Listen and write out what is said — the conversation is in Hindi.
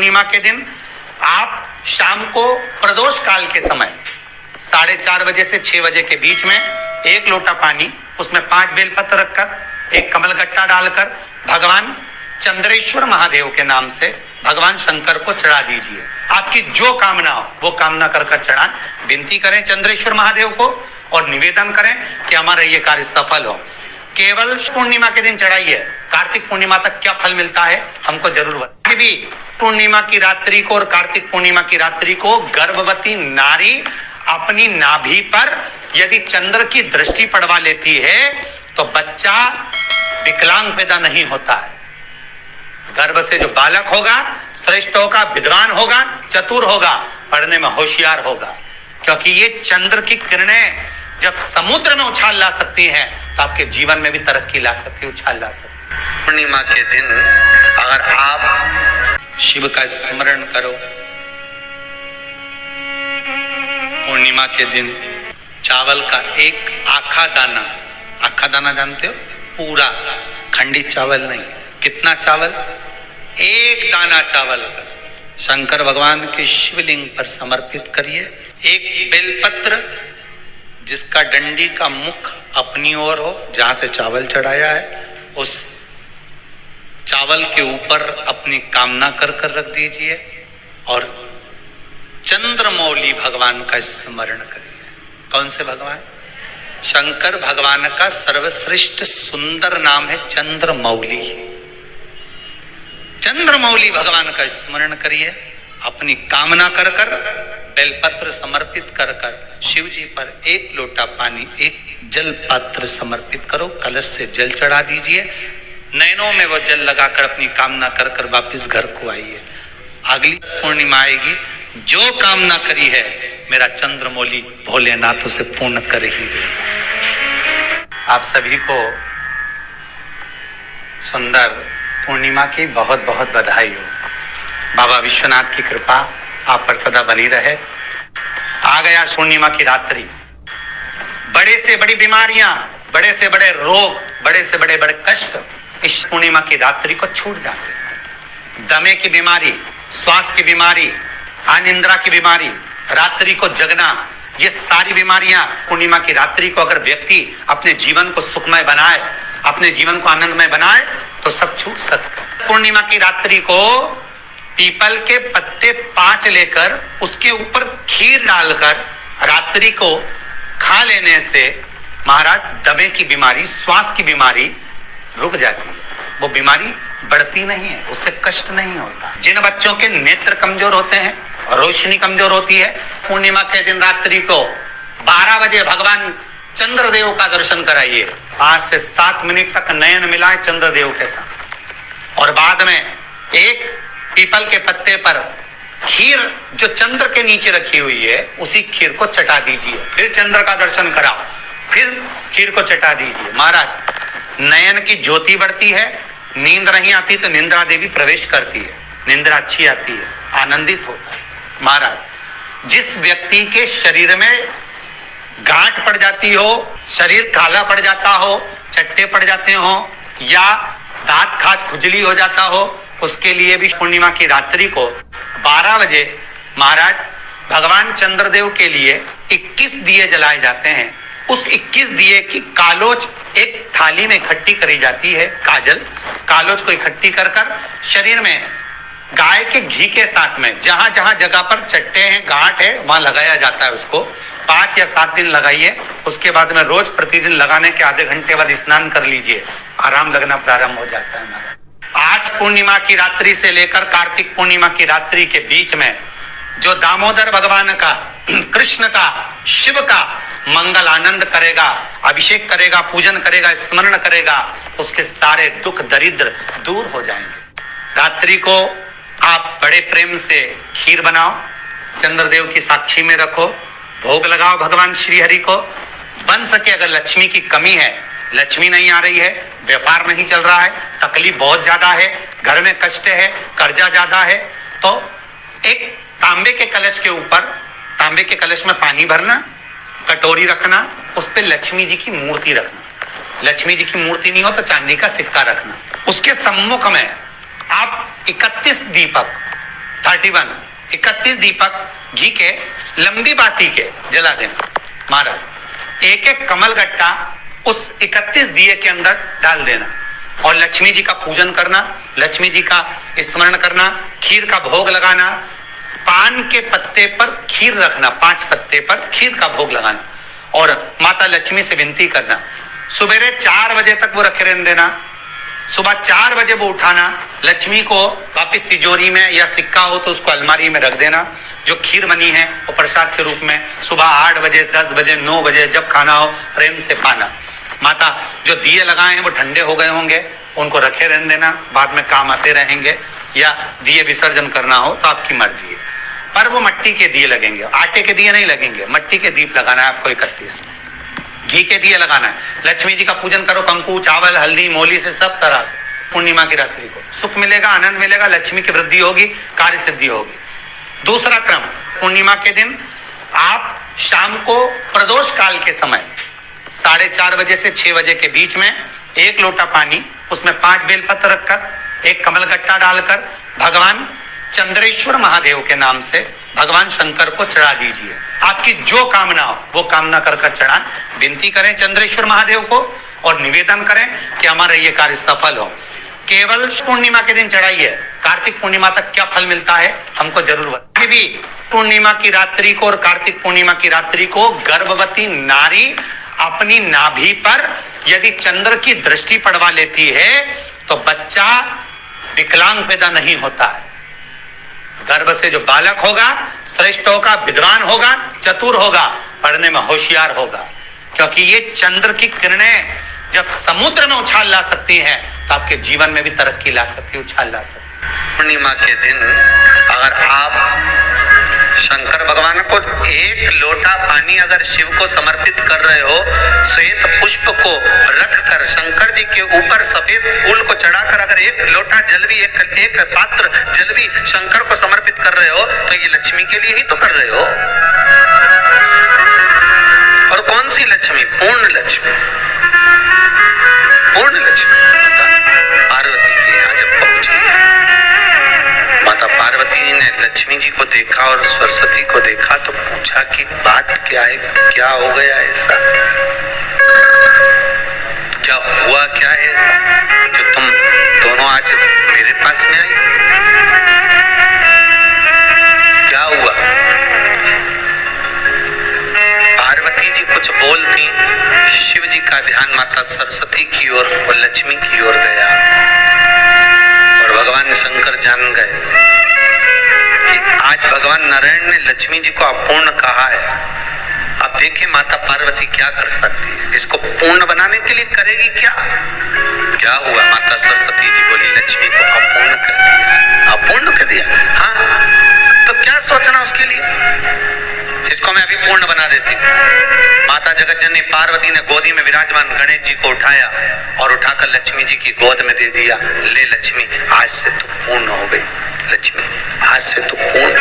पूर्णिमा के दिन आप शाम को प्रदोष काल के समय 4:30 बजे से 6 बजे के बीच में 1 लोटा पानी, उसमें 5 बेलपत्र रखकर, 1 कमलगट्टा डालकर भगवान चंद्रेश्वर महादेव के नाम से भगवान शंकर को चढ़ा दीजिए। आपकी जो कामना हो वो कामना कर कर चढ़ाएं। विनती करें चंद्रेश्वर महादेव को और निवेदन करें कि हमारा ये कार्य सफल हो। केवल पूर्णिमा के दिन चढ़ाइए। कार्तिक पूर्णिमा तक क्या फल मिलता है हमको जरूर बताइए। भी पूर्णिमा की रात्रि को और कार्तिक पूर्णिमा की रात्रि को गर्भवती नारी अपनी नाभि पर यदि चंद्र की दृष्टि पड़वा लेती है तो बच्चा विकलांग पैदा नहीं होता है। गर्भ से जो बालक होगा श्रेष्ठ होगा, विद्वान होगा, चतुर होगा, पढ़ने में होशियार होगा, क्योंकि ये चंद्र की किरणें जब समुद्र में उछाल ला सकती हैं तो आपके जीवन में भी तरक्की ला सकती है, उछाल ला सकती है। पूर्णिमा के दिन अगर आप शिव का स्मरण करो, पूर्णिमा के दिन चावल का एक आखा दाना जानते हो, पूरा खंडित चावल नहीं, कितना चावल, 1 दाना चावल का शंकर भगवान के शिवलिंग पर समर्पित करिए। 1 बेलपत्र जिसका डंडी का मुख अपनी ओर हो, जहां से चावल चढ़ाया है उस चावल के ऊपर अपनी कामना कर कर रख दीजिए और चंद्रमौली भगवान का स्मरण करिए। कौन से भगवान? शंकर भगवान का सर्वश्रेष्ठ सुंदर नाम है चंद्रमौली। चंद्रमौली भगवान का स्मरण करिए। अपनी कामना कर कर बेलपत्र समर्पित कर कर शिव जी पर 1 लोटा पानी, 1 जल पात्र समर्पित करो, कलश से जल चढ़ा दीजिए। नैनों में वो जल लगाकर अपनी कामना कर कर वापिस घर को आइए। अगली पूर्णिमा आएगी, जो कामना करी है मेरा चंद्रमौली भोलेनाथ उसे पूर्ण कर ही देगा। आप सभी को सुंदर पूर्णिमा की बहुत बहुत बधाई हो। बाबा विश्वनाथ की कृपा आप पर सदा बनी रहे। आ गया पूर्णिमा की रात्रि। बड़े से बड़ी बीमारियां, बड़े से बड़े रोग, बड़े से बड़े बड़े कष्ट इस पूर्णिमा की रात्रि को छूट जाते हैं। दमे की बीमारी, श्वास की बीमारी, अनिद्रा की बीमारी, रात्रि को जगना, ये सारी बीमारियां पूर्णिमा की रात्रि को अगर व्यक्ति अपने जीवन को सुखमय बनाए, अपने जीवन को आनंदमय बनाए तो सब छूट सकता। पूर्णिमा की रात्रि को पीपल के पत्ते 5 लेकर उसके ऊपर खीर डालकर रात्रि को खा लेने से महाराज दमे की बीमारी, श्वास की बीमारी रुक जाती है। वो बीमारी बढ़ती नहीं है, उससे कष्ट नहीं होता। जिन बच्चों के नेत्र कमजोर होते हैं, रोशनी कमजोर होती है, पूर्णिमा के दिन रात्रि को 12 बजे भगवान चंद्रदेव का दर्शन कराइए। 5 से 7 मिनट तक नयन मिलाए चंद्रदेव के साथ और बाद में एक पीपल के पत्ते पर खीर जो चंद्र के नीचे रखी हुई है उसी खीर को चटा दीजिए। फिर चंद्र का दर्शन कराओ, फिर खीर को चटा दीजिए। महाराज नयन की ज्योति बढ़ती है, नींद नहीं आती तो निंद्रा देवी प्रवेश करती है, निंद्रा अच्छी आती है, आनंदित होता है। महाराज जिस व्यक्ति के शरीर में गांठ पड़ जाती हो, शरीर काला पड़ जाता हो, चट्टे पड़ जाते हो या दांत खाज खुजली हो जाता हो, उसके लिए भी पूर्णिमा की रात्रि को 12 बजे महाराज भगवान चंद्रदेव के लिए 21 दिए जलाए जाते हैं। उस 21 दिए की कालोच एक थाली में इकट्ठी करी जाती है। कालोच को इकट्ठी कर कर शरीर में गाय के घी के साथ में जहां जहां जगह पर चट्टे हैं, गांठ है, वहां लगाया जाता है। उसको 5 या 7 दिन लगाइए। उसके बाद में रोज प्रतिदिन लगाने के आधे घंटे बाद स्नान कर लीजिए, आराम लगना प्रारंभ हो जाता है। आज पूर्णिमा की रात्रि से लेकर कार्तिक पूर्णिमा की रात्रि के बीच में जो दामोदर भगवान का, कृष्ण का, शिव का मंगल आनंद करेगा, अभिषेक करेगा, पूजन करेगा, स्मरण करेगा, उसके सारे दुख दरिद्र दूर हो जाएंगे। रात्रि को आप बड़े प्रेम से खीर बनाओ, चंद्रदेव की साक्षी में रखो, भोग लगाओ भगवान श्री हरि को। बन सके अगर लक्ष्मी की कमी है, लक्ष्मी नहीं आ रही है, व्यापार नहीं चल रहा है, तकलीफ बहुत ज्यादा है, घर में कष्ट है, कर्जा ज्यादा है, तो एक तांबे के कलश के ऊपर, तांबे के कलश में पानी भरना, कटोरी रखना, उस पे लक्ष्मी जी की मूर्ति रखना। लक्ष्मी जी की मूर्ति नहीं हो तो चांदी का सिक्का रखना। उसके सम्मुख में आप 31 दीपक 31 दीपक घी के लंबी बाती के जला देना। महाराज एक एक कमल गट्टा उस 31 दिए के अंदर डाल देना और लक्ष्मी जी का पूजन करना, लक्ष्मी जी का स्मरण करना, खीर का भोग लगाना, पान के पत्ते पर खीर रखना, 5 पत्ते पर खीर का भोग लगाना और माता लक्ष्मी से विनती करना। सुबेरे 4 बजे तक वो रखे रहने देना, सुबह 4 बजे वो उठाना, लक्ष्मी को वापिस तिजोरी में या सिक्का हो तो उसको अलमारी में रख देना। जो खीर बनी है वो प्रसाद के रूप में सुबह 8 बजे, 10 बजे, 9 बजे जब खाना हो प्रेम से पाना। माता जो दिए लगाए हैं वो ठंडे हो गए होंगे, उनको रखे रहने देना, बाद में काम आते रहेंगे, या दिए विसर्जन करना हो तो आपकी मर्जी है। पर वो मिट्टी के दिए लगेंगे, आटे के दिए नहीं लगेंगे, मिट्टी के दीप लगाना है आपको। 31 में घी के दिए लगाना है। लक्ष्मी जी का पूजन करो, कंकु, चावल, हल्दी, मोली से, सब तरह से। पूर्णिमा की रात्रि को सुख मिलेगा, आनंद मिलेगा, लक्ष्मी की वृद्धि होगी, कार्य सिद्धि होगी। दूसरा क्रम, पूर्णिमा के दिन आप शाम को प्रदोष काल के समय 4:30 बजे से 6 बजे के बीच में 1 लोटा पानी, उसमें 5 बेलपत्र रखकर, 1 कमल गट्टा डालकर भगवान चंद्रेश्वर महादेव के नाम से भगवान शंकर को चढ़ा दीजिए। आपकी जो कामना हो वो कामना कर चढ़ाएं, विनती करें चंद्रेश्वर महादेव को और निवेदन करें कि हमारा ये कार्य सफल हो। केवल पूर्णिमा के दिन चढ़ाइए, कार्तिक पूर्णिमा तक क्या फल मिलता है हमको जरूर बताइए। भी पूर्णिमा की रात्रि को और कार्तिक पूर्णिमा की रात्रि को गर्भवती नारी अपनी नाभि पर यदि चंद्र की दृष्टि पड़वा लेती है तो बच्चा विकलांग पैदा नहीं होता है। गर्भ से जो बालक होगा श्रेष्ठ होगा, विद्वान होगा, चतुर होगा, पढ़ने में होशियार होगा, क्योंकि ये चंद्र की किरणें जब समुद्र में उछाल ला सकती हैं तो आपके जीवन में भी तरक्की ला सकती है, उछाल ला सकती है। पूर्णिमा के दिन अगर आप शंकर भगवान को 1 लोटा पानी अगर शिव को समर्पित कर रहे हो, श्वेत पुष्प को रखकर शंकर जी के ऊपर सफेद फूल को चढ़ाकर अगर 1 लोटा जल भी, एक पात्र जल भी शंकर को समर्पित कर रहे हो तो ये लक्ष्मी के लिए ही तो कर रहे हो। और कौन सी लक्ष्मी? पूर्ण लक्ष्मी। पूर्ण लक्ष्मी पार्वती के यहाँ जब पहुंची, माता पार्वती जी ने लक्ष्मी जी को देखा और सरस्वती को देखा तो पूछा कि बात क्या है, क्या हो गया ऐसा, क्या हुआ, क्या है ऐसा जो तुम दोनों आज मेरे पास में आई? क्या हुआ? पार्वती जी कुछ बोलती, शिव जी का ध्यान माता सरस्वती की ओर और लक्ष्मी की ओर गया और भगवान शंकर जान गए कि आज भगवान नारायण ने लक्ष्मी जी को अपूर्ण कहा है। अब देखिए माता पार्वती क्या कर सकती है, इसको पूर्ण बनाने के लिए करेगी क्या? क्या हुआ? माता सरस्वती जी बोली लक्ष्मी को अपूर्ण कर दिया। अपूर्ण कर दिया? हाँ, तो क्या सोचना उसके लिए, इसको मैं अभी पूर्ण बना देती। माता जगत जननी पार्वती ने गोदी में विराजमान गणेश जी को उठाया और उठाकर लक्ष्मी जी की गोद में दे दिया। ले लक्ष्मी, आज से तू पूर्ण हो गई। लक्ष्मी, आज से तू पूर्ण